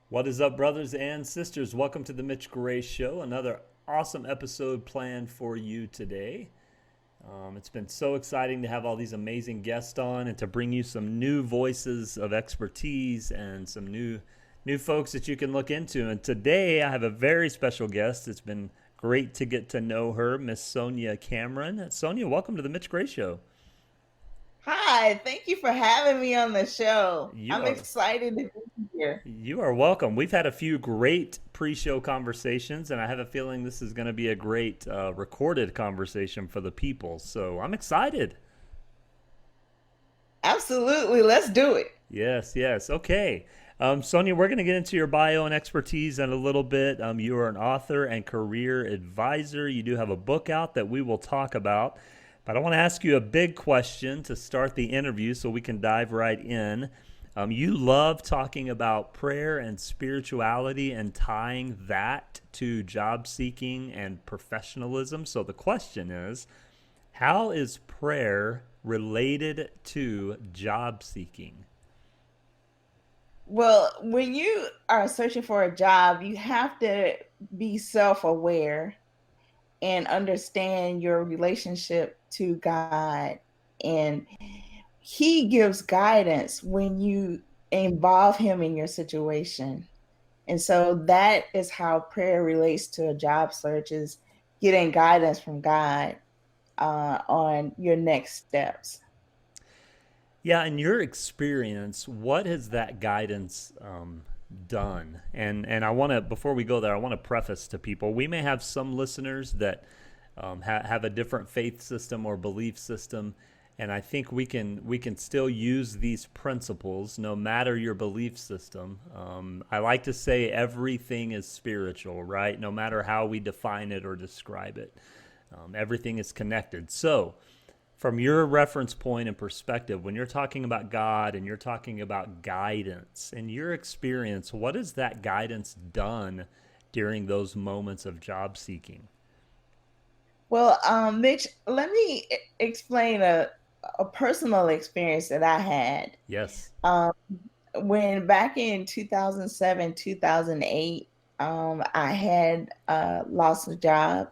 What is up, brothers and sisters? Welcome to the Mitch Gray Show. Another awesome episode planned for you today. It's been so exciting to have all these amazing guests on and to bring you some new voices of expertise and some new folks that you can look into. And today I have a very special guest. It's been great to get to know her, Miss Sonia Cameron. Sonia, welcome to the Mitch Gray Show. Hi, thank you for having me on the show. You I'm are excited to be here. You are welcome. We've had a few great pre-show conversations, and I have a feeling this is going to be a great recorded conversation for the people. So I'm excited. Absolutely, let's do it. Yes, yes. Okay. Sonia, we're going to get into your bio and expertise in a little bit. You are an author and career advisor. You do have a book out that we will talk about. But I want to ask you a big question to start the interview so we can dive right in. You love talking about prayer and spirituality and tying that to job seeking and professionalism. So the question is, how is prayer related to job seeking? Well, when you are searching for a job, you have to be self aware and understand your relationship to God. And He gives guidance when you involve Him in your situation. And so that is how prayer relates to a job search is getting guidance from God on your next steps. Yeah, in your experience, what has that guidance done? And I want to, before we go there, I want to preface to people: we may have some listeners that have a different faith system or belief system, and I think we can still use these principles no matter your belief system. I like to say everything is spiritual, right? No matter how we define it or describe it, everything is connected. So from your reference point and perspective, when you're talking about God and you're talking about guidance, in your experience, what has that guidance done during those moments of job seeking? Well, Mitch, let me explain a personal experience that I had. Yes. Um, when back in 2007, 2008, I had lost a job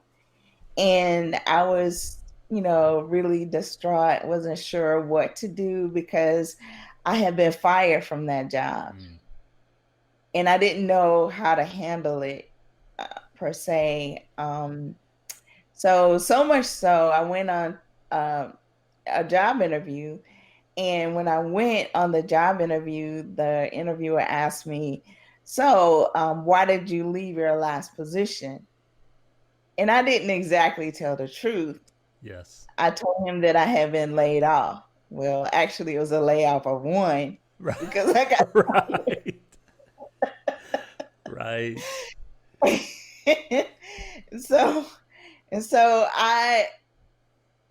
and I was, really distraught, wasn't sure what to do because I had been fired from that job Mm. and I didn't know how to handle it per se. So much so, I went on uh, a job interview. And when I went on the job interview, the interviewer asked me, "So, why did you leave your last position?" And I didn't exactly tell the truth. Yes. I told him that I had been laid off. Well, actually, it was a layoff of one Right. because I got Right. Right. fired. so, so I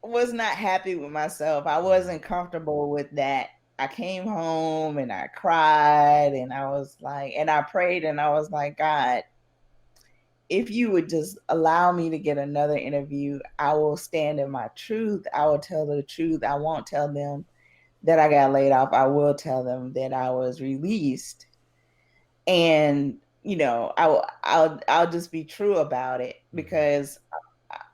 was not happy with myself. I Mm. wasn't comfortable with that. I came home and I cried and I was like, and I prayed and I was like, God, if you would just allow me to get another interview, I will stand in my truth. I will tell the truth. I won't tell them that I got laid off. I will tell them that I was released. And I'll just be true about it Mm-hmm. because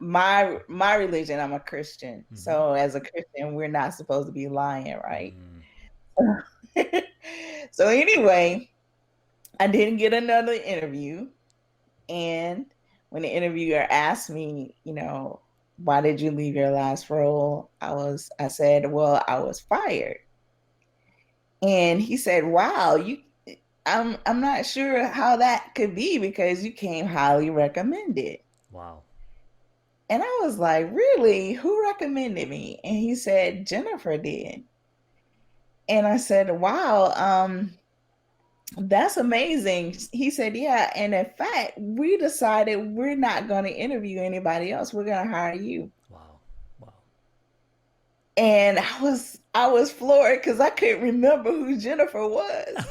my religion, I'm a Christian. Mm-hmm. So as a Christian, we're not supposed to be lying, right? Mm. So anyway, I didn't get another interview. And when the interviewer asked me, why did you leave your last role? I said, well, I was fired. And he said, wow, I'm not sure how that could be because you came highly recommended. Wow. And I was like, really? Who recommended me? And he said, Jennifer did. And I said, wow, that's amazing. He said, yeah. And in fact, we decided we're not going to interview anybody else. We're going to hire you. Wow. Wow. And I was floored because I couldn't remember who Jennifer was.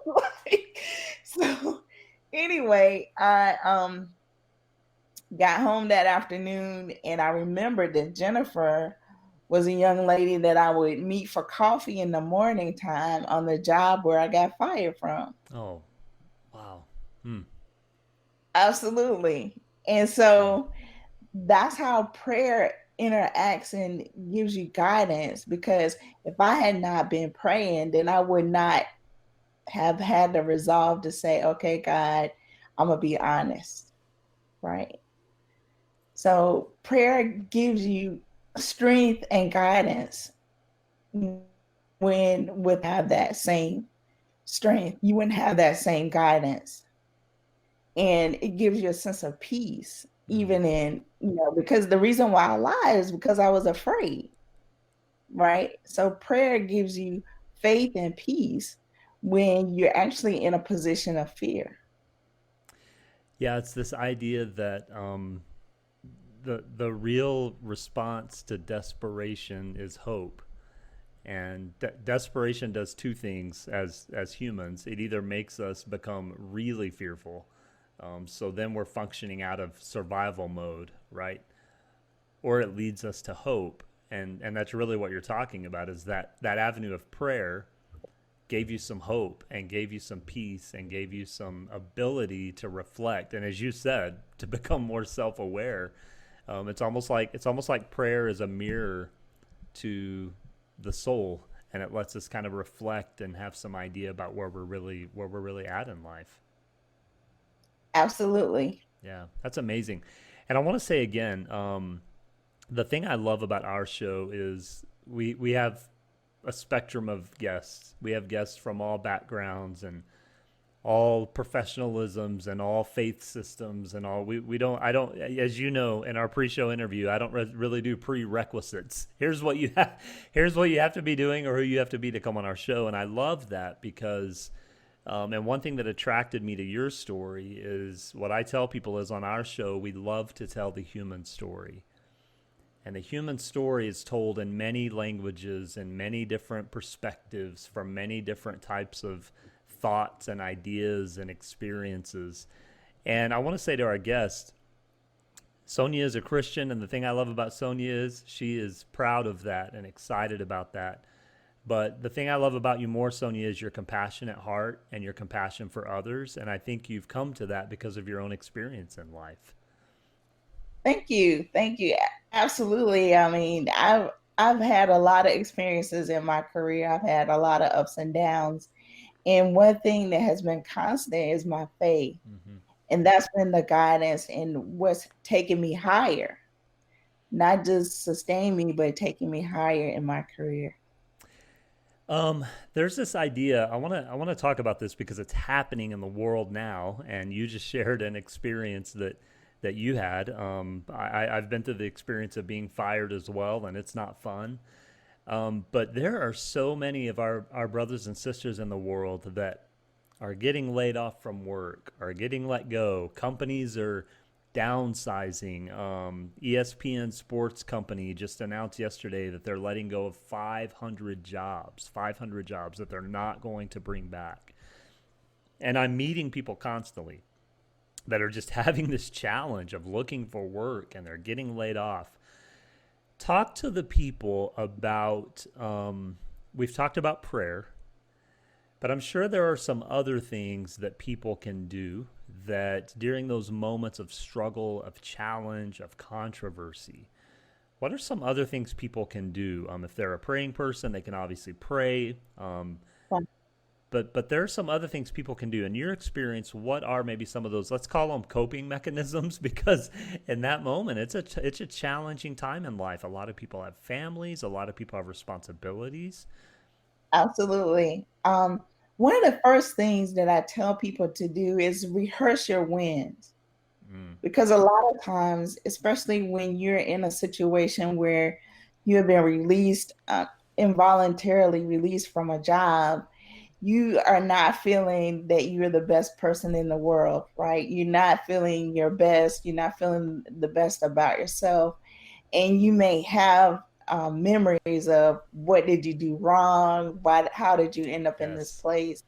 Like, so anyway, I got home that afternoon and I remembered that Jennifer was a young lady that I would meet for coffee in the morning time on the job where I got fired from. Oh, wow. Hmm. Absolutely. And Yeah. so that's how prayer interacts and gives you guidance, because if I had not been praying, then I would not have had the resolve to say, okay, God, I'm going to be honest, right? So prayer gives you strength and guidance when would have that same strength, you wouldn't have that same guidance. And it gives you a sense of peace, Mm. even in, because the reason why I lied is because I was afraid, right? So prayer gives you faith and peace when you're actually in a position of fear. Yeah, it's this idea that the real response to desperation is hope. And desperation does two things as humans. It either makes us become really fearful, so then we're functioning out of survival mode, right? Or it leads us to hope, and that's really what you're talking about, is that avenue of prayer gave you some hope and gave you some peace and gave you some ability to reflect, and as you said, to become more self-aware. It's almost like prayer is a mirror to the soul, and it lets us kind of reflect and have some idea about where we're really at in life. Absolutely. Yeah, that's amazing. And I want to say again, the thing I love about our show is we have a spectrum of guests. We have guests from all backgrounds and all professionalisms and all faith systems and all. We don't, I don't, as you know, in our pre-show interview, I don't really do prerequisites. Here's what you have to be doing or who you have to be to come on our show. And I love that because and one thing that attracted me to your story is what I tell people is on our show, we love to tell the human story. And the human story is told in many languages and many different perspectives from many different types of thoughts and ideas and experiences. And I want to say to our guest, Sonia is a Christian, and the thing I love about Sonia is she is proud of that and excited about that. But the thing I love about you more, Sonia, is your compassionate heart and your compassion for others. And I think you've come to that because of your own experience in life. Thank you. Thank you. Absolutely. I mean, I've had a lot of experiences in my career. I've had a lot of ups and downs. And one thing that has been constant is my faith. Mm-hmm. And that's been the guidance and what's taken me higher, not just sustain me, but taking me higher in my career. There's this idea. I want to talk about this because it's happening in the world now, and you just shared an experience that you had. I've been through the experience of being fired as well, and it's not fun. But there are so many of our brothers and sisters in the world that are getting laid off from work, are getting let go. Companies are downsizing. ESPN Sports Company just announced yesterday that they're letting go of 500 jobs that they're not going to bring back. And I'm meeting people constantly that are just having this challenge of looking for work and they're getting laid off. Talk to the people about, we've talked about prayer, but I'm sure there are some other things that people can do that during those moments of struggle, of challenge, of controversy. What are some other things people can do? If they're a praying person, they can obviously pray. But there are some other things people can do. In your experience, what are maybe some of those? Let's call them coping mechanisms, because in that moment, it's a challenging time in life. A lot of people have families. A lot of people have responsibilities. Absolutely. One of the first things that I tell people to do is rehearse your wins. Mm. Because a lot of times, especially when you're in a situation where you have been released, involuntarily released from a job, you are not feeling that you're the best person in the world, right? You're not feeling your best. You're not feeling the best about yourself. And you may have memories of what did you do wrong? How did you end up in this Yes. place?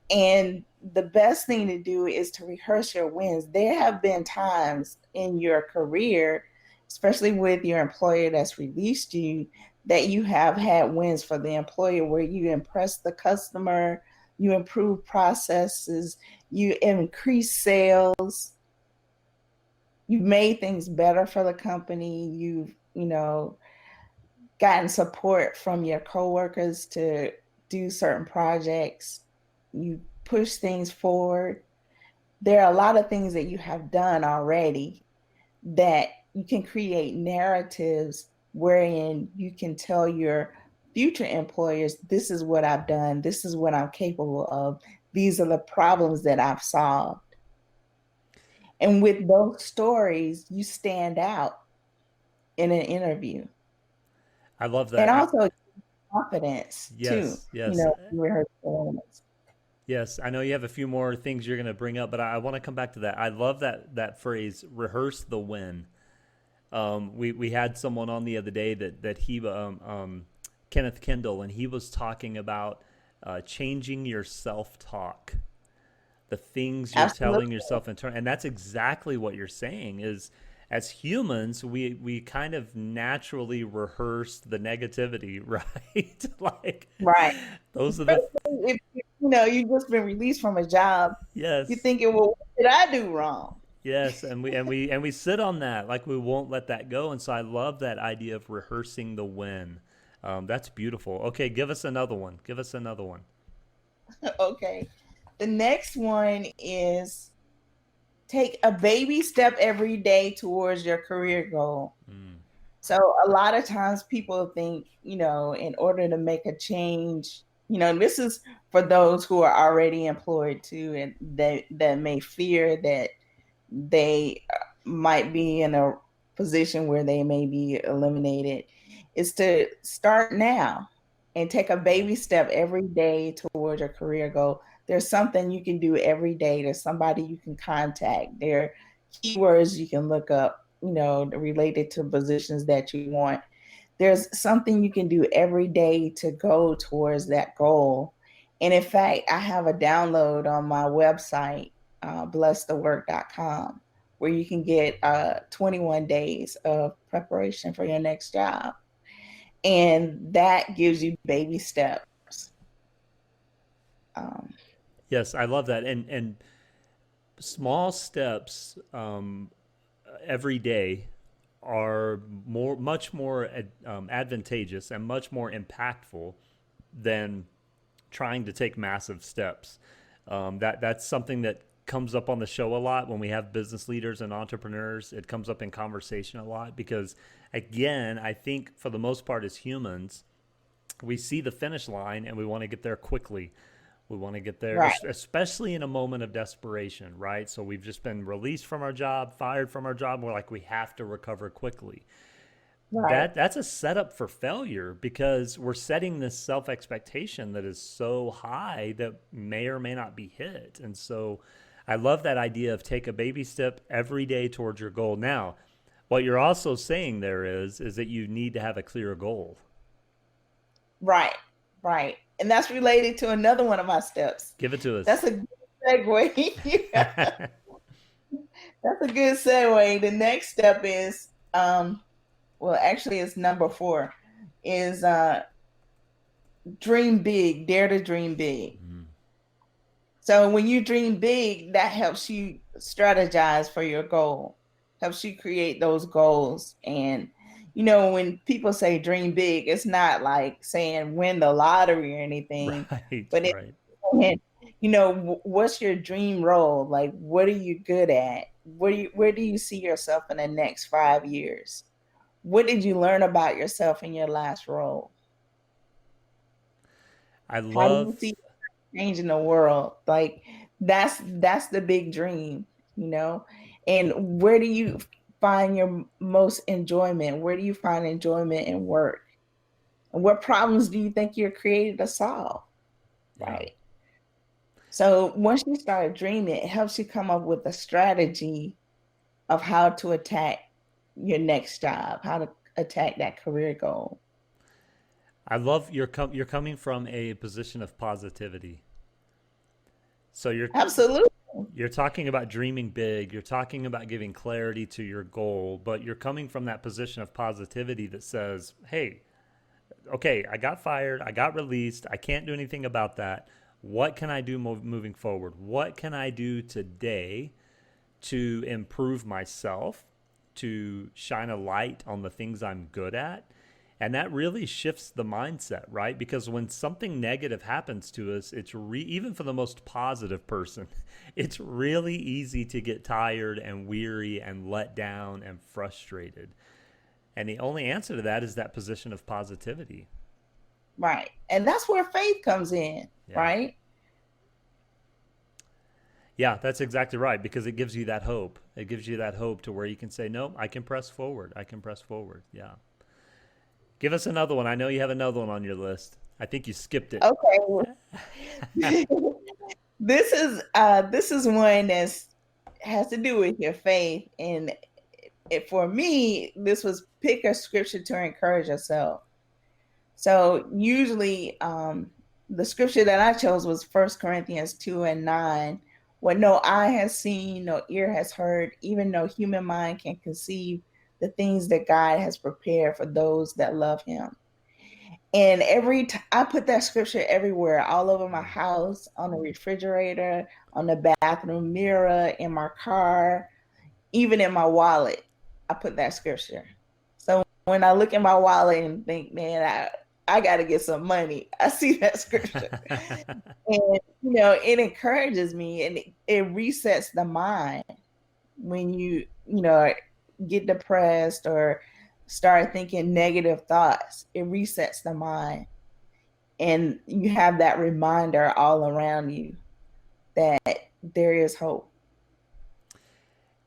And the best thing to do is to rehearse your wins. There have been times in your career, especially with your employer that's released you, that you have had wins for the employer where you impress the customer, you improve processes, you increase sales, you've made things better for the company, you've, gotten support from your coworkers to do certain projects, you push things forward. There are a lot of things that you have done already that you can create narratives wherein you can tell your future employers, this is what I've done, this is what I'm capable of, these are the problems that I've solved. And with those stories, you stand out in an interview. I love And that. also confidence too, Yes, yes, rehearsal moments. yes. I know you have a few more things you're going to bring up, but I want to come back to that. I love that phrase, rehearse the win. We had someone on the other day that he Kenneth Kendall, and he was talking about changing your self talk, the things you're telling Absolutely. yourself internally, and that's exactly what you're saying. Is as humans, we kind of naturally rehearse the negativity, right? Like Right. those are the Especially if you've just been released from a job, you're yes. thinking, well, what did I do wrong? Yes, and we sit on that like we won't let that go, and so I love that idea of rehearsing the win. That's beautiful. Okay, give us another one. Give us another one. Okay. The next one is take a baby step every day towards your career goal. Mm, So a lot of times people think, in order to make a change, this is for those who are already employed too, and that may fear that they might be in a position where they may be eliminated, is to start now and take a baby step every day towards your career goal. There's something you can do every day. There's somebody you can contact. There are keywords you can look up, related to positions that you want. There's something you can do every day to go towards that goal. And in fact, I have a download on my website, blessthework.com, where you can get 21 days of preparation for your next job. And that gives you baby steps. Um, yes, I love that, and small steps every day are much more advantageous and much more impactful than trying to take massive steps. That's something that comes up on the show a lot when we have business leaders and entrepreneurs. It comes up in conversation a lot because, again, I think for the most part as humans, we see the finish line and we want to get there quickly. We want to get there, right, especially in a moment of desperation, right? So we've just been released from our job, fired from our job. We're like, we have to recover quickly. right, That's a setup for failure because we're setting this self expectation that is so high that may or may not be hit. And so I love that idea of take a baby step every day towards your goal. Now, what you're also saying there is that you need to have a clear goal. right, right. And that's related to another one of my steps. Give it to That's us. a good segue. That's a good segue. The next step is, well, actually, it's number 4, is dream big, dare to dream big. Mm, So when you dream big, that helps you strategize for your goal, helps you create those goals. And, when people say dream big, it's not like saying win the lottery or anything, right, but right. what's your dream role? Like, what are you good at? Where do you see yourself in the next 5 years? What did you learn about yourself in your last role? I How do you love, see changing the world? Like, that's the big dream, you know? And where do you find your most enjoyment? Where do you find enjoyment in work? And what problems do you think you're created to solve? yeah. Right. So once you start dreaming, it helps you come up with a strategy of how to attack your next job, how to attack that career goal. I love you're coming from a position of positivity. So Absolutely. you're talking about dreaming big, you're talking about giving clarity to your goal, but you're coming from that position of positivity that says, "Hey, okay, I got fired, I got released, I can't do anything about that. What can I do moving forward? What can I do today to improve myself, to shine a light on the things I'm good at? And that really shifts the mindset, right? Because when something negative happens to us, even for the most positive person, it's really easy to get tired and weary and let down and frustrated. And the only answer to that is that position of positivity. Right. And that's where faith comes in, Yeah. right? Yeah, that's exactly right, because it gives you that hope. It gives you that hope to where you can say, no, I can press forward. I can press forward. Yeah. Give us another one. I know you have another one on your list. I think you skipped it. Okay. This is one that's has to do with your faith. And for me, this was pick a scripture to encourage yourself. So usually the scripture that I chose was 1 Corinthians 2:9. What no eye has seen, no ear has heard, even no human mind can conceive the things that God has prepared for those that love him. And I put that scripture everywhere, all over my house, on the refrigerator, on the bathroom mirror, in my car, even in my wallet. I put that scripture. So when I look in my wallet and think, man, I got to get some money, I see that scripture. And, it encourages me, and it resets the mind when you get depressed or start thinking negative thoughts. It resets the mind, and you have that reminder all around you that there is hope.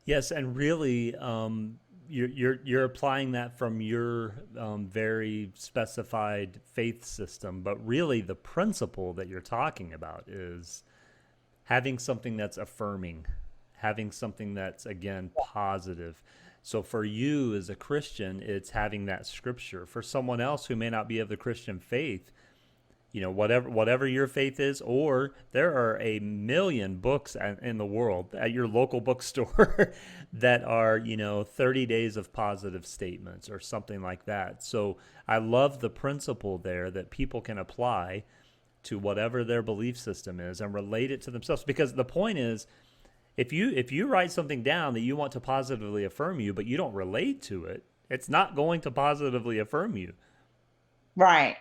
Yes, and really, you're applying that from your very specified faith system, but really the principle that you're talking about is having something that's affirming, having something that's, again, positive. So for you as a Christian, it's having that scripture. For someone else who may not be of the Christian faith, whatever your faith is, or there are a million books in the world at your local bookstore that are 30 days of positive statements or something like that. So I love the principle there that people can apply to whatever their belief system is and relate it to themselves, because the point is, if you write something down that you want to positively affirm you but you don't relate to it, it's not going to positively affirm you. Right.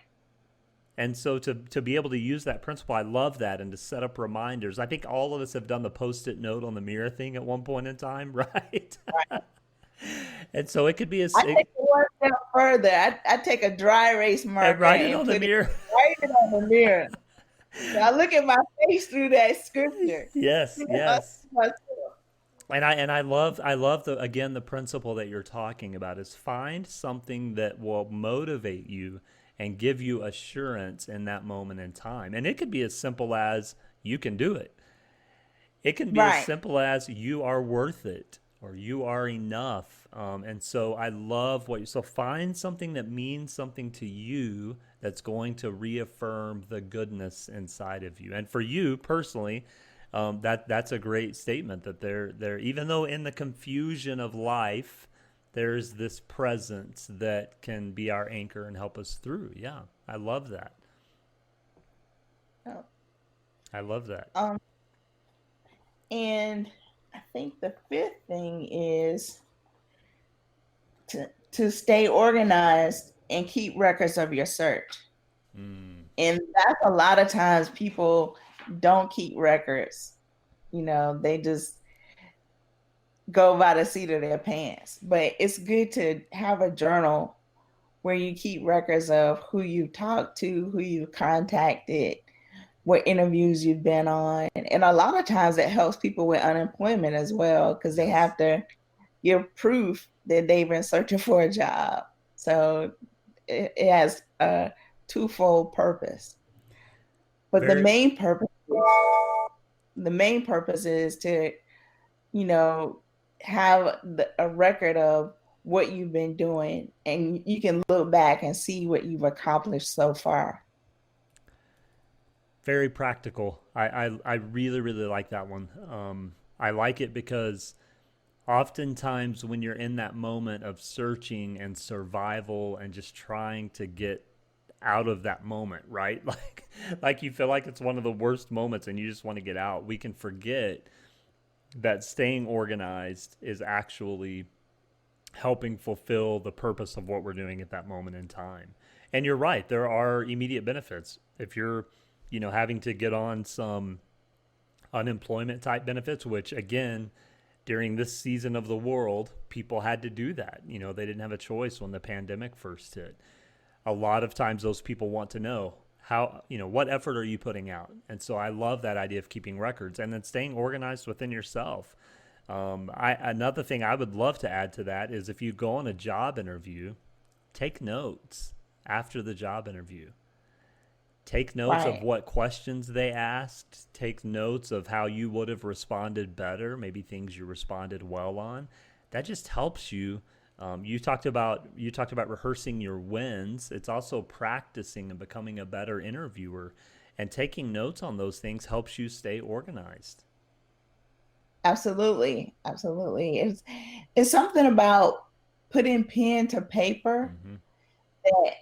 And so to be able to use that principle, I love that, and to set up reminders. I think all of us have done the Post-it note on the mirror thing at one point in time, right? Right. And so it could be I take it one step further. I take a dry erase and marker write it and on the put it mirror. right on the mirror. So I look at my face through that scripture. Yes, I yes. see myself. And I love the principle that you're talking about is find something that will motivate you and give you assurance in that moment in time. And it could be as simple as you can do it. It can be as Right. simple as you are worth it or you are enough. And so I love so find something that means something to you that's going to reaffirm the goodness inside of you. And for you personally, that's a great statement that there, even though in the confusion of life, there's this presence that can be our anchor and help us through. Yeah, I love that. Oh. I love that. Um, and I think the fifth thing is to stay organized and keep records of your search. Mm. And that's a lot of times people don't keep records. They just go by the seat of their pants. But it's good to have a journal where you keep records of who you talked to, who you contacted, what interviews you've been on. And a lot of times it helps people with unemployment as well, because they Yes. have to give proof that they've been searching for a job. So it has a twofold purpose. But the Very. main purpose is to, you know, have a record of what you've been doing, and you can look back and see what you've accomplished so far. Very practical. I really, really like that one. I like it because oftentimes when you're in that moment of searching and survival and just trying to get out of that moment, right? Like you feel like it's one of the worst moments and you just want to get out. We can forget that staying organized is actually helping fulfill the purpose of what we're doing at that moment in time. And you're right, there are immediate benefits. If you're, having to get on some unemployment type benefits, which again, during this season of the world, people had to do that. They didn't have a choice when the pandemic first hit. A lot of times those people want to know how, what effort are you putting out? And so I love that idea of keeping records and then staying organized within yourself. Another thing I would love to add to that is if you go on a job interview, take notes after the job interview. Take notes of what questions they asked. Take notes of how you would have responded better, maybe things you responded well on. That just helps you. You talked about rehearsing your wins. It's also practicing and becoming a better interviewer. And taking notes on those things helps you stay organized. Absolutely. It's something about putting pen to paper that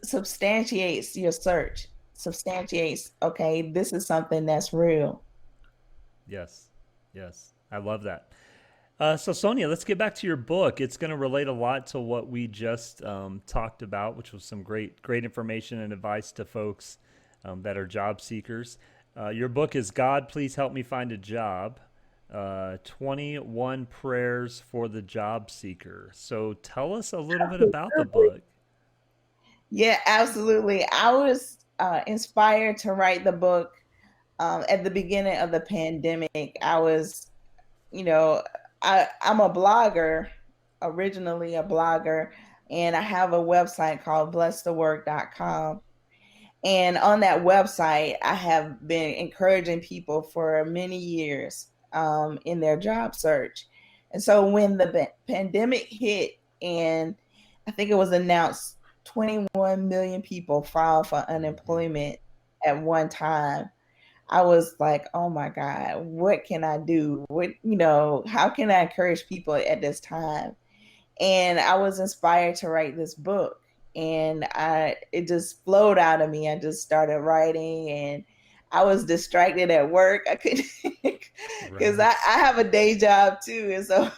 substantiates your search, okay, this is something that's real. Yes. I love that. So Sonia, let's get back to your book. It's going to relate a lot to what we just talked about, which was some great information and advice to folks that are job seekers. Your book is God, Please Help Me Find a Job, 21 Prayers for the Job Seeker. So tell us a little bit about the book. Yeah, absolutely. I was inspired to write the book at the beginning of the pandemic. I was, I'm a blogger, originally a blogger, and I have a website called blessthework.com. And on that website, I have been encouraging people for many years in their job search. And so when the pandemic hit, and I think it was announced 21 million people filed for unemployment at one time, I was like, oh my God, what can I do? How can I encourage people at this time? And I was inspired to write this book. And it just flowed out of me. I just started writing, and I was distracted at work. I couldn't, because I have a day job too. And so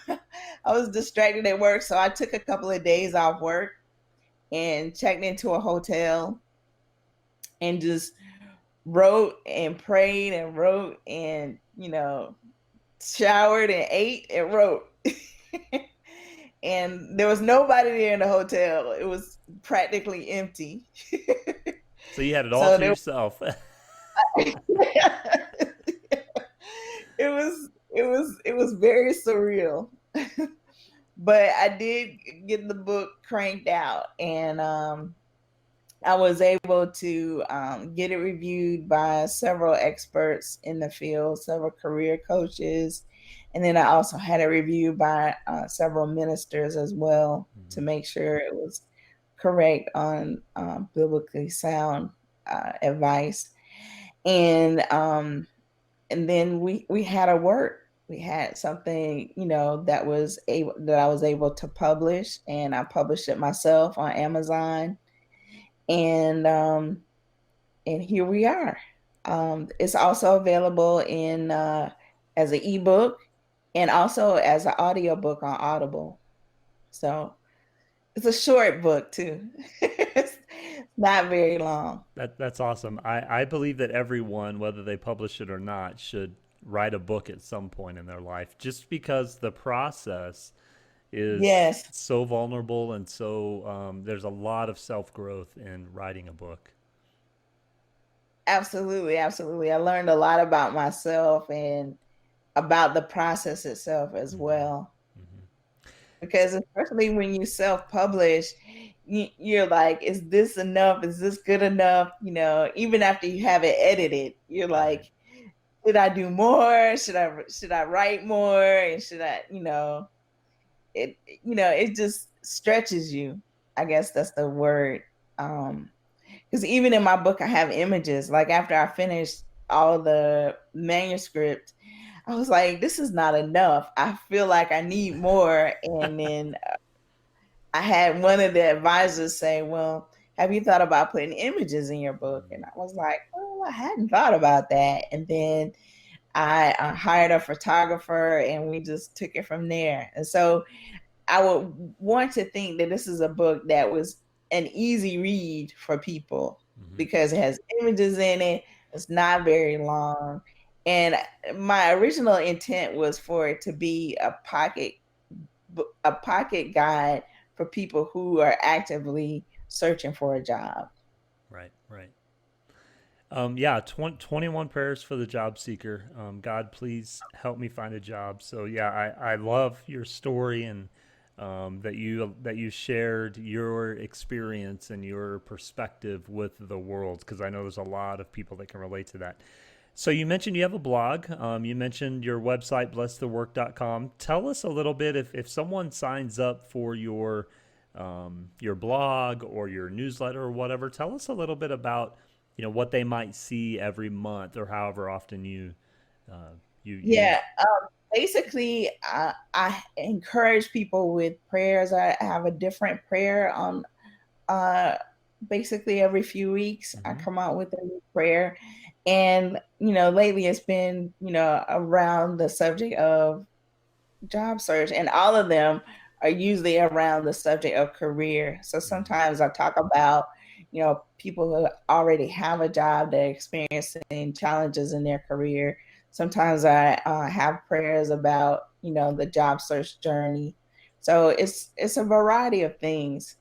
I was distracted at work. So I took a couple of days off work and checked into a hotel and just wrote and prayed and wrote and, showered and ate and wrote. And there was nobody there in the hotel. It was practically empty. So you had it all to yourself. It was very surreal. But I did get the book cranked out, and I was able to get it reviewed by several experts in the field, several career coaches. And then I also had it reviewed by several ministers as well to make sure it was correct on biblically sound advice. And then we had a work. We had something, that I was able to publish, and I published it myself on Amazon. And here we are. It's also available in as an ebook and also as an audiobook on Audible. So it's a short book too. It's not very long. That's awesome. I believe that everyone, whether they publish it or not, should write a book at some point in their life, just because the process is so vulnerable, and so there's a lot of self-growth in writing a book. Absolutely. I learned a lot about myself and about the process itself as well. Because especially when you self-publish, you're like, is this enough? Is this good enough? Even after you have it edited, you're like, should I do more? Should I write more? And should I, it just stretches you. I guess that's the word. Because even in my book, I have images. Like after I finished all the manuscript, I was like, this is not enough. I feel like I need more. And then I had one of the advisors say, well, have you thought about putting images in your book? And I was like, oh, I hadn't thought about that. And then I hired a photographer and we just took it from there. And so I would want to think that this is a book that was an easy read for people Mm-hmm. because it has images in it. It's not very long. And my original intent was for it to be a pocket guide for people who are actively searching for a job. Right, right. Yeah, 21 prayers for the job seeker. God, please help me find a job. So yeah, I love your story and that you shared your experience and your perspective with the world, because I know there's a lot of people that can relate to that. So you mentioned you have a blog. You mentioned your website, blessthework.com. Tell us a little bit if someone signs up for your blog or your newsletter or whatever. Tell us a little bit about what they might see every month or however often uh, you. Yeah. Basically, I encourage people with prayers. I have a different prayer on uh, basically every few weeks. I Mm-hmm. come out with a new prayer. And, lately it's been, around the subject of job search, and all of them are usually around the subject of career. So Mm-hmm. sometimes I talk about, people who already have a job that are experiencing challenges in their career. Sometimes I have prayers about, the job search journey. So it's a variety of things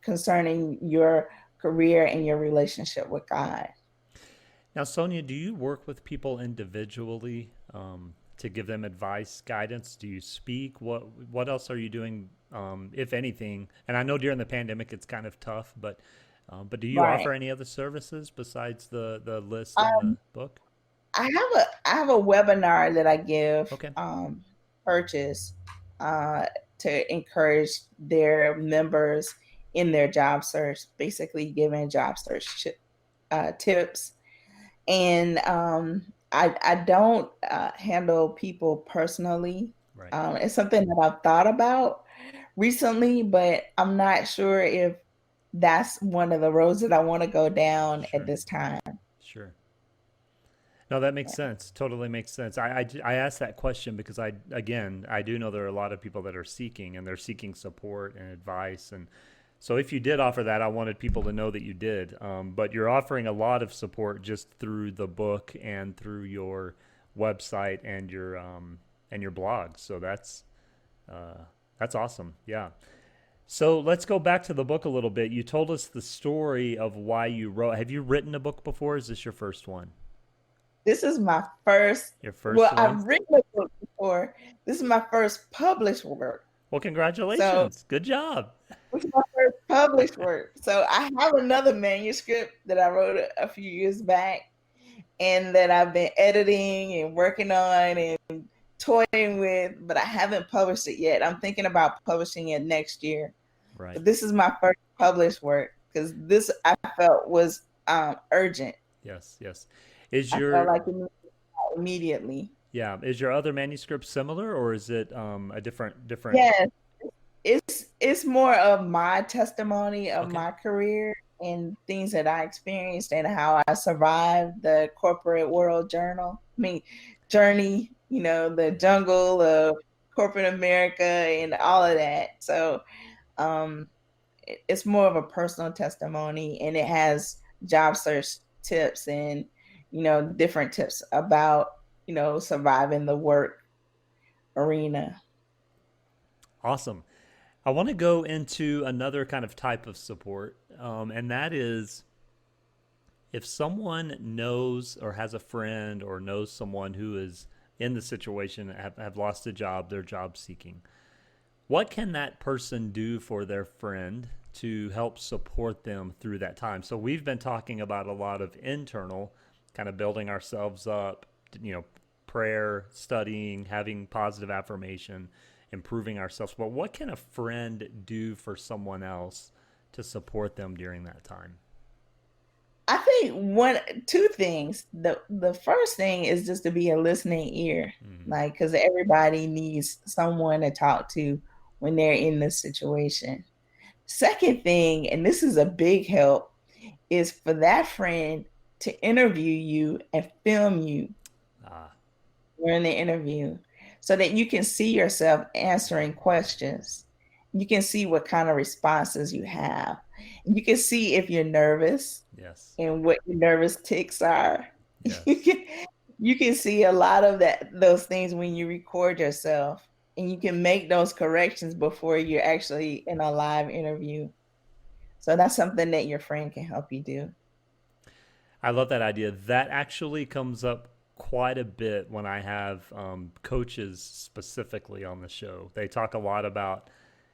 concerning your career and your relationship with God. Now, Sonia, do you work with people individually to give them advice, guidance? Do you speak? What else are you doing, if anything? And I know during the pandemic it's kind of tough, but do you Right. offer any other services besides the list in the book? I have a webinar that I give Okay. purchase uh, to encourage their members in their job search, basically giving job search tips. And I don't handle people personally. Right. It's something that I've thought about recently, but I'm not sure if that's one of the roads that I want to go down at Sure. this time. Sure. No, that makes sense. Totally makes sense. I asked that question because I do know there are a lot of people that are seeking and they're seeking support and advice. And so if you did offer that, I wanted people to know that you did. But you're offering a lot of support just through the book and through your website and your blog. So that's awesome. Yeah. So let's go back to the book a little bit. You told us the story of why you wrote. Have you written a book before? Is this your first one? This is my first, Your first well, one? I've written a book before. This is my first published work. Well, So congratulations. Good job. this is my first published work. So I have another manuscript that I wrote a few years back and that I've been editing and working on and toying with, but I haven't published it yet. I'm thinking about publishing it next year. Right. But this is my first published work because this I felt was urgent. Yes, yes. Is I felt your like it needed immediately. yeah, is your other manuscript similar or is it a different Yes, it's more of my testimony of Okay. my career and things that I experienced and how I survived the corporate world journey, the Yeah. jungle of corporate America and all of that. So um it's more of a personal testimony and it has job search tips and different tips about surviving the work arena. Awesome. I want to go into another kind of type of support, and that is if someone knows or has a friend or knows someone who is in the situation, have lost a job, they're job seeking. What can that person do for their friend to help support them through that time? So we've been talking about a lot of internal, kind of building ourselves up, you know, prayer, studying, having positive affirmation, improving ourselves. But what can a friend do for someone else to support them during that time? I think two things. The first thing is just to be a listening ear, Mm-hmm. like because everybody needs someone to talk to when they're in this situation. Second thing, and this is a big help, is for that friend to interview you and film you Ah, during the interview so that you can see yourself answering questions. You can see what kind of responses you have. You can see if you're nervous yes, and what your nervous tics are. You yes. can, you can see a lot of those things when you record yourself, and you can make those corrections before you're actually in a live interview. So that's something that your friend can help you do. I love that idea. That actually comes up quite a bit when I have coaches specifically on the show. They talk a lot about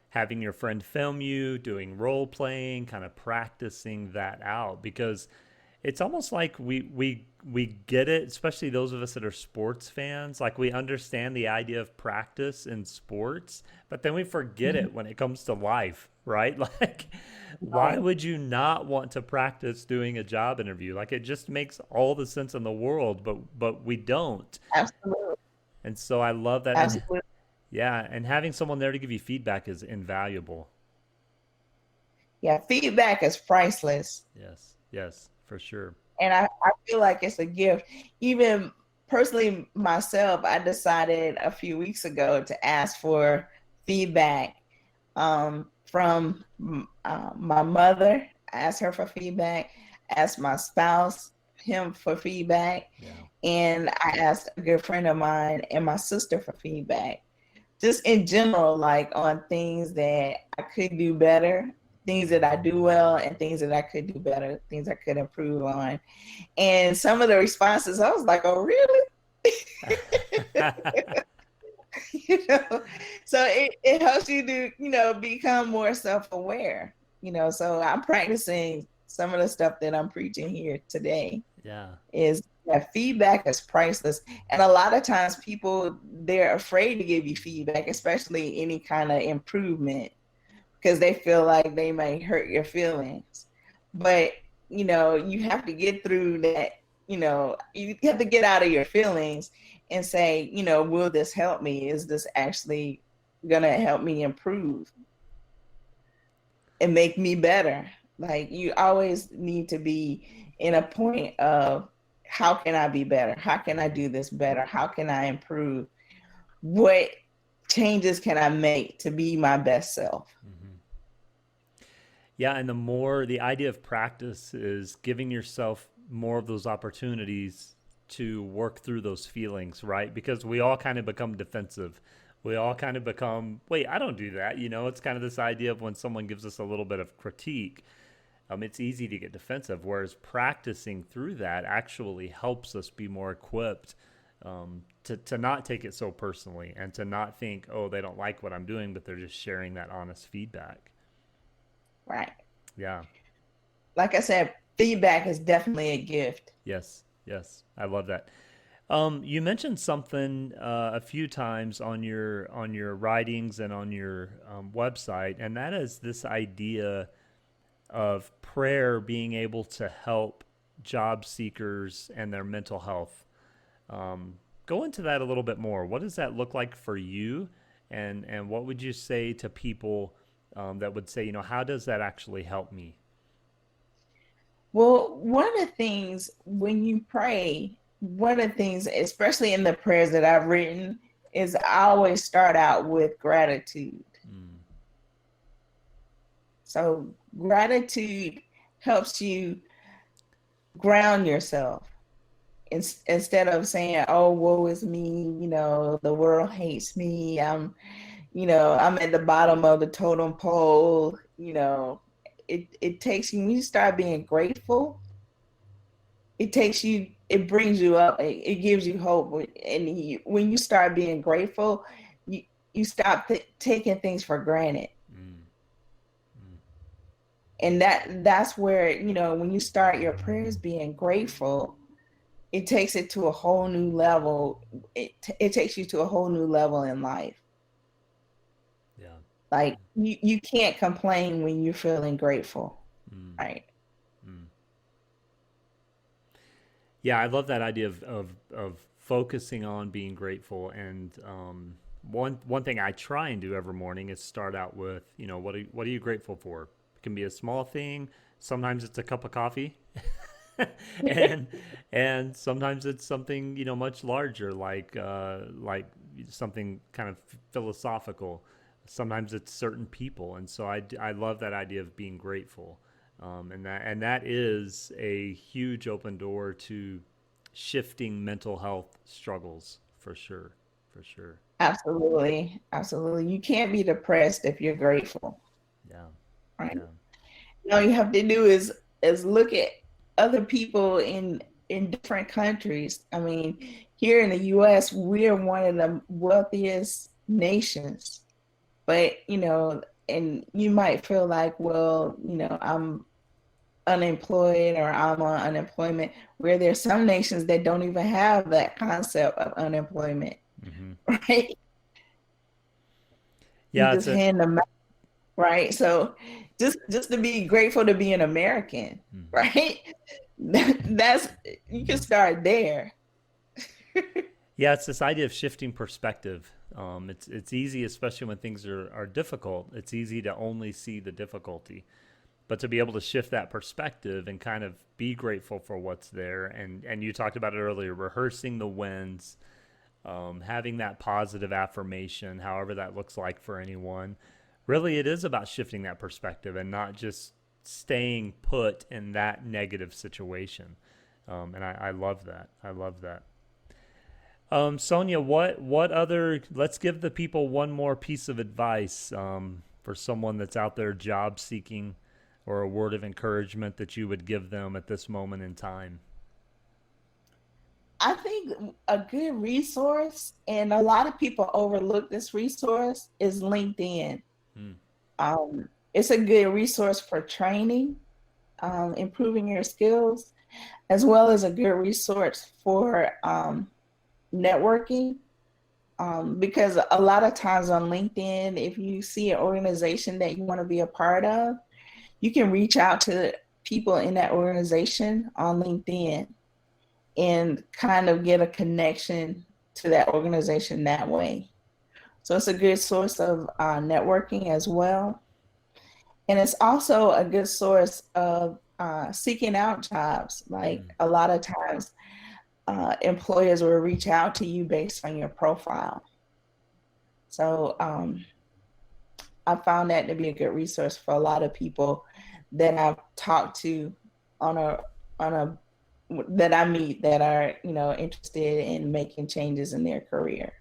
having your friend film you, doing role playing, kind of practicing that out because it's almost like we get it, especially those of us that are sports fans. Like we understand the idea of practice in sports, but then we forget Mhm. it when it comes to life, right? Like, why Right. would you not want to practice doing a job interview? Like, it just makes all the sense in the world, but we don't. Absolutely. And so I love that. And Absolutely. yeah, and having someone there to give you feedback is invaluable. Yeah. Feedback is priceless. Yes, yes, for sure. And I feel like it's a gift. Even personally, myself, I decided a few weeks ago to ask for feedback from my mother. I asked her for feedback, asked my spouse, him for feedback, Yeah. and I asked a good friend of mine and my sister for feedback. Just in general, like on things that I could do better, things that I do well, and things that I could do better, things I could improve on. And some of the responses, I was like, oh, really? you know, so it helps you to, become more self-aware, so I'm practicing some of the stuff that I'm preaching here today Yeah. is that feedback is priceless. And a lot of times people, they're afraid to give you feedback, especially any kind of improvement, because they feel like they may hurt your feelings. But, you have to get through that, you have to get out of your feelings and say, will this help me? Is this actually going to help me improve and make me better? Like you always need to be in a point of how can I be better? How can I do this better? How can I improve? What changes can I make to be my best self? Hmm. Yeah, and the idea of practice is giving yourself more of those opportunities to work through those feelings, right? Because we all kind of become defensive. We all kind of become, wait, I don't do that. It's kind of this idea of when someone gives us a little bit of critique, it's easy to get defensive. Whereas practicing through that actually helps us be more equipped to not take it so personally and to not think, oh, they don't like what I'm doing, but they're just sharing that honest feedback. Right. Yeah. Like I said, feedback is definitely a gift. Yes, yes, I love that. You mentioned something a few times on your writings and on your website, and that is this idea of prayer being able to help job seekers and their mental health. Um, Go into that a little bit more. What does that look like for you, and what would you say to people that would say, how does that actually help me? Well, one of the things when you pray, one of the things, especially in the prayers that I've written, is I always start out with gratitude. Mm, So gratitude helps you ground yourself instead of saying, "Oh, woe is me," the world hates me. I'm at the bottom of the totem pole. It takes you when you start being grateful. It brings you up. It gives you hope, and when you start being grateful, you you stop taking things for granted. mm, mm. And that's where, when you start your prayers being grateful, it takes it to a whole new level. It takes you to a whole new level in life. Yeah. Like you can't complain when you're feeling grateful, Mm, right? mm. Yeah, I love that idea of focusing on being grateful. And one thing I try and do every morning is start out with, what are you grateful for? It can be a small thing. Sometimes it's a cup of coffee. and and sometimes it's something, you know, much larger, like something kind of philosophical. Sometimes it's certain people, and so I love that idea of being grateful, and that is a huge open door to shifting mental health struggles for sure, for sure. Absolutely. Absolutely. You can't be depressed if you're grateful, Yeah, right? yeah. All you have to do is look at other people in different countries. I mean, here in the US, we're one of the wealthiest nations. But, and you might feel like, well, I'm unemployed or I'm on unemployment, where there's some nations that don't even have that concept of unemployment, Hmm. right? You Yeah, just hand them out, right? So just to be grateful to be an American, mhm. right? That's, you can start there. Yeah, it's this idea of shifting perspective. It's easy, especially when things are difficult. It's easy to only see the difficulty, but to be able to shift that perspective and kind of be grateful for what's there. And you talked about it earlier, rehearsing the wins, having that positive affirmation, however that looks like for anyone. Really, it is about shifting that perspective and not just staying put in that negative situation. And I love that. I love that. Sonia, what other? Let's give the people one more piece of advice for someone that's out there job seeking, or a word of encouragement that you would give them at this moment in time. I think a good resource, and a lot of people overlook this resource, is LinkedIn. Hmm. It's a good resource for training, improving your skills, as well as a good resource for networking. Because a lot of times on LinkedIn, if you see an organization that you want to be a part of, you can reach out to people in that organization on LinkedIn and kind of get a connection to that organization that way. So it's a good source of networking as well. And it's also a good source of seeking out jobs. Like Hmm. a lot of times, employers will reach out to you based on your profile. So I found that to be a good resource for a lot of people that I've talked to on a that I meet that are interested in making changes in their career.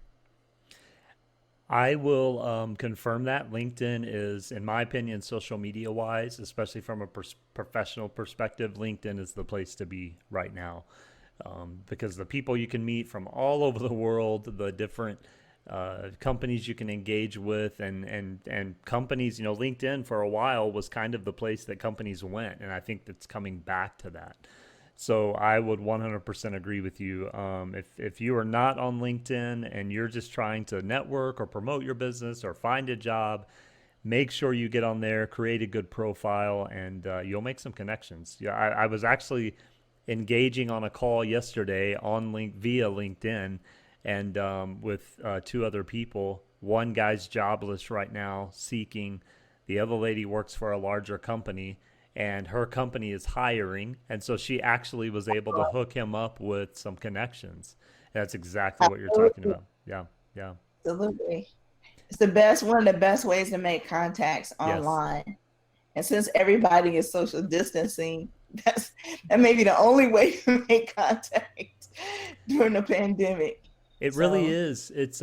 I will confirm that LinkedIn is, in my opinion, social media wise, especially from a professional perspective, LinkedIn is the place to be right now, because the people you can meet from all over the world, the different companies you can engage with, and companies, LinkedIn for a while was kind of the place that companies went, and I think that's coming back to that. So I would 100% agree with you. If you are not on LinkedIn and you're just trying to network or promote your business or find a job, make sure you get on there, create a good profile, and you'll make some connections. Yeah, I was actually engaging on a call yesterday via LinkedIn, and with two other people. One guy's jobless right now, seeking. The other lady works for a larger company, and her company is hiring, and so she actually was able to hook him up with some connections. And that's exactly what you're talking Absolutely. about. Yeah, yeah, Absolutely. It's the best, one of the best ways to make contacts yes. online. And since everybody is social distancing, that may be the only way to make contact during the pandemic. It really So is. It's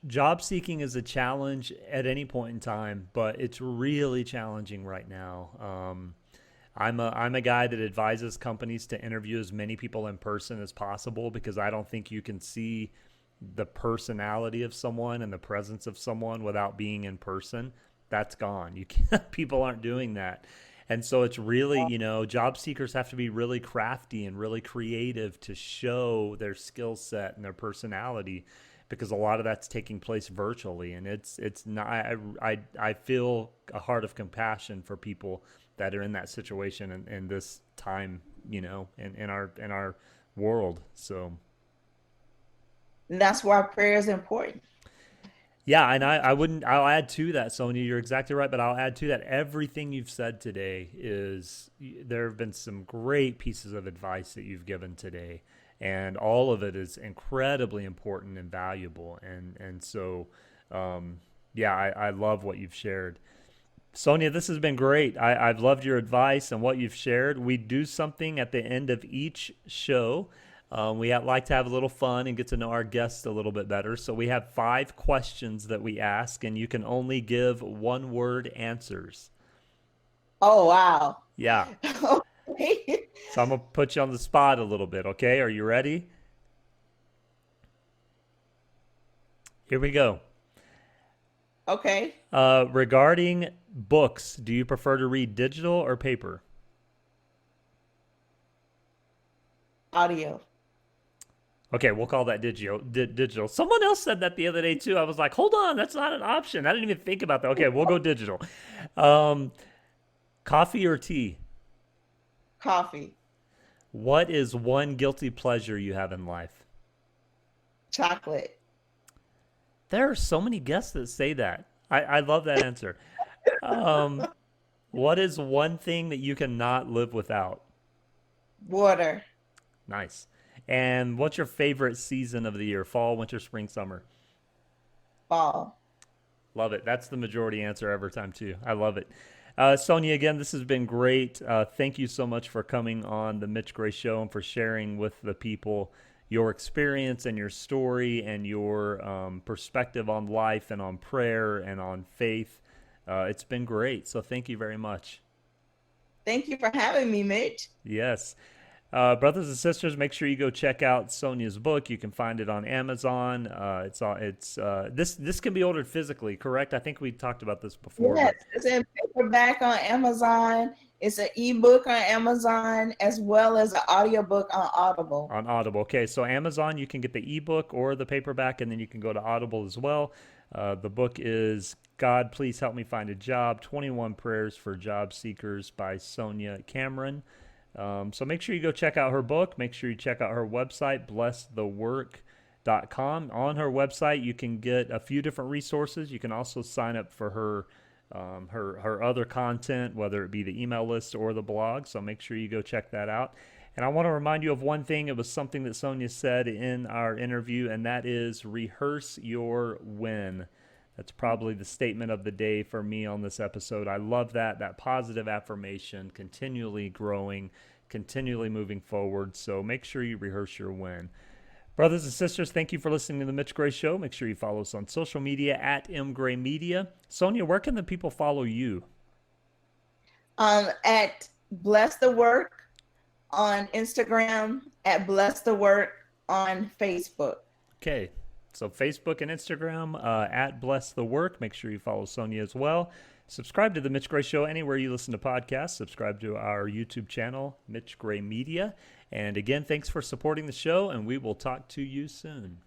job seeking is a challenge at any point in time, but it's really challenging right now. I'm a guy that advises companies to interview as many people in person as possible, because I don't think you can see the personality of someone and the presence of someone without being in person. That's gone. You can't, people aren't doing that. And so it's really, job seekers have to be really crafty and really creative to show their skill set and their personality, because a lot of that's taking place virtually, and it's not. I feel a heart of compassion for people that are in that situation in this time, in our world. So that's why prayer is important. Yeah, and I wouldn't. I'll add to that, Sonia. You're exactly right, but I'll add to that. Everything you've said today is. There have been some great pieces of advice that you've given today, and all of it is incredibly important and valuable. And so, yeah, I love what you've shared. Sonia, this has been great. I've loved your advice and what you've shared. We do something at the end of each show. Like to have a little fun and get to know our guests a little bit better. So we have 5 questions that we ask, and you can only give one-word answers. Oh, wow. Yeah. Okay. So I'm going to put you on the spot a little bit, okay? Are you ready? Here we go. Okay. Regarding books, do you prefer to read digital or paper? Audio. Okay, we'll call that digital. Someone else said that the other day too. I was like, hold on, that's not an option. I didn't even think about that. Okay, we'll go digital. Coffee or tea? Coffee. What is one guilty pleasure you have in life? Chocolate. There are so many guests that say that. I love that answer. What is one thing that you cannot live without? Water. Nice. And what's your favorite season of the year? Fall, winter, spring, summer? Fall. Love it. That's the majority answer every time, too. I love it. Sonia, again, this has been great. Thank you so much for coming on the Mitch Gray Show and for sharing with the people your experience and your story and your perspective on life and on prayer and on faith. It's been great. So thank you very much. Thank you for having me, Mitch. Yes. Brothers and sisters, make sure you go check out Sonia's book. You can find it on Amazon. This can be ordered physically, correct? I think we talked about this before. Yes, it's in paperback on Amazon. It's an ebook on Amazon as well as an audiobook on Audible. On Audible. Okay, so Amazon, you can get the ebook or the paperback, and then you can go to Audible as well. The book is God, Please Help Me Find a Job, 21 Prayers for Job Seekers by Sonia Cameron. So make sure you go check out her book. Make sure you check out her website, blessthework.com. On her website, you can get a few different resources. You can also sign up for her other content, whether it be the email list or the blog. So make sure you go check that out. And I want to remind you of one thing. It was something that Sonia said in our interview, and that is rehearse your win. That's probably the statement of the day for me on this episode. I love that positive affirmation, continually growing, continually moving forward. So make sure you rehearse your win. Brothers and sisters, thank you for listening to The Mitch Gray Show. Make sure you follow us on social media at mgraymedia. Sonia, where can the people follow you? At Bless the Work on Instagram, at Bless the Work on Facebook. Okay. So Facebook and Instagram at Bless the Work. Make sure you follow Sonia as well. Subscribe to The Mitch Gray Show anywhere you listen to podcasts. Subscribe to our YouTube channel, Mitch Gray Media. And again, thanks for supporting the show, and we will talk to you soon.